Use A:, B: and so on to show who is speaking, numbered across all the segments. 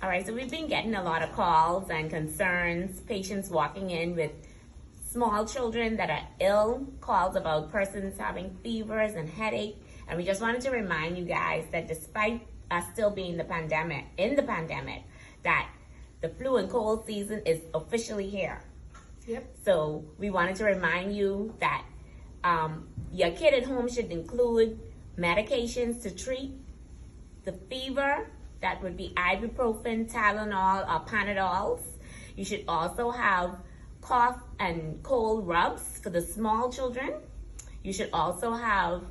A: All right, so we've been getting a lot of calls and concerns, patients walking in with small children that are ill, calls about persons having fevers and headache. And we just wanted to remind you guys that despite us still being in the pandemic, that the flu and cold season is officially here.
B: Yep.
A: So we wanted to remind you that your kid at home should include medications to treat the fever. That would be ibuprofen, Tylenol, or Panadols. You should also have cough and cold rubs for the small children. You should also have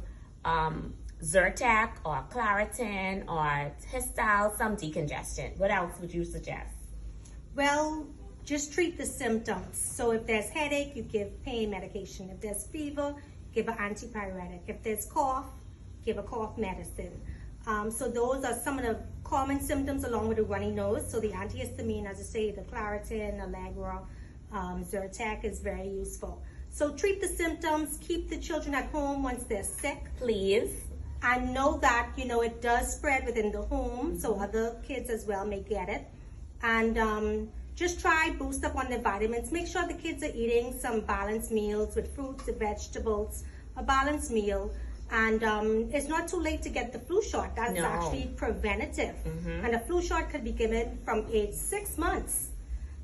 A: Zyrtec or Claritin or Histile, some decongestant. What else would you suggest?
B: Well, just treat the symptoms. So if there's headache, you give pain medication. If there's fever, give an antipyretic. If there's cough, give a cough medicine. So those are some of the common symptoms along with a runny nose. So the antihistamine, as I say, the Claritin, Allegra, Zyrtec is very useful. So treat the symptoms, keep the children at home once they're sick.
A: Please.
B: And know that, it does spread within the home, so other kids as well may get it. And just try boost up on the vitamins. Make sure the kids are eating some balanced meals with fruits and vegetables, a balanced meal. And it's not too late to get the flu shot. That's actually preventative. And the flu shot could be given from age 6 months.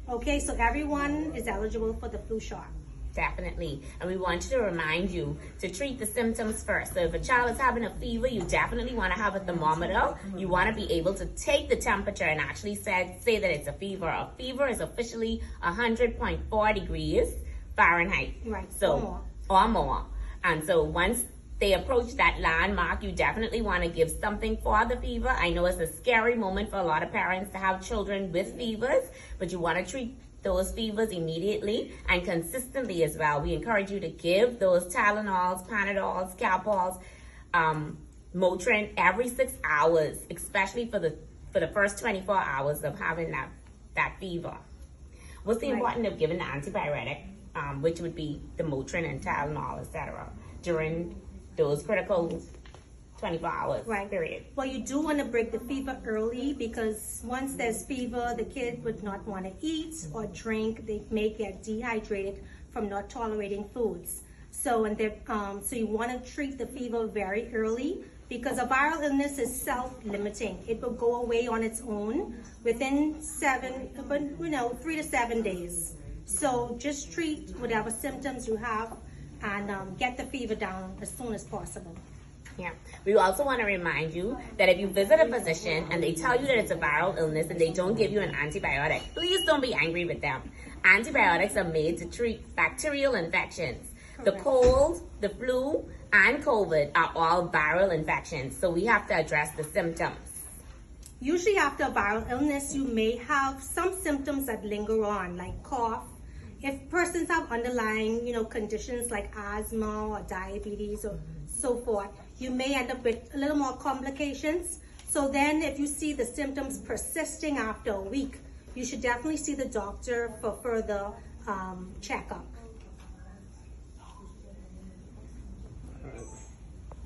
B: Okay, so everyone is eligible for the flu shot.
A: Definitely. And we want to remind you to treat the symptoms first. So if a child is having a fever, you definitely want to have a thermometer. You want to be able to take the temperature and actually say that it's a fever. A fever is officially 100.4 degrees Fahrenheit.
B: Right,
A: so, or more. And so once they approach that landmark, you definitely want to give something for the fever. I know it's a scary moment for a lot of parents to have children with fevers, but you want to treat those fevers immediately and consistently as well. We encourage you to give those Tylenols, Panadols, Calpols, Motrin every 6 hours, especially for the first 24 hours of having that fever. What's the importance of giving the antibiotic, which would be the Motrin and Tylenol, etc., during those critical 24 hours period?
B: Well, you do want to break the fever early, because once there's fever, the kid would not want to eat or drink. They may get dehydrated from not tolerating foods. So you want to treat the fever very early, because a viral illness is self-limiting. It will go away on its own within 3 to 7 days. So just treat whatever symptoms you have and get the fever down as soon as possible.
A: Yeah. We also want to remind you that if you visit a physician and they tell you that it's a viral illness and they don't give you an antibiotic, please don't be angry with them. Antibiotics are made to treat bacterial infections. Correct. The cold, the flu, and COVID are all viral infections, so we have to address the symptoms.
B: Usually after a viral illness, you may have some symptoms that linger on, like cough. If persons have underlying, conditions like asthma or diabetes or so forth, you may end up with a little more complications. So then if you see the symptoms persisting after a week, you should definitely see the doctor for further checkup.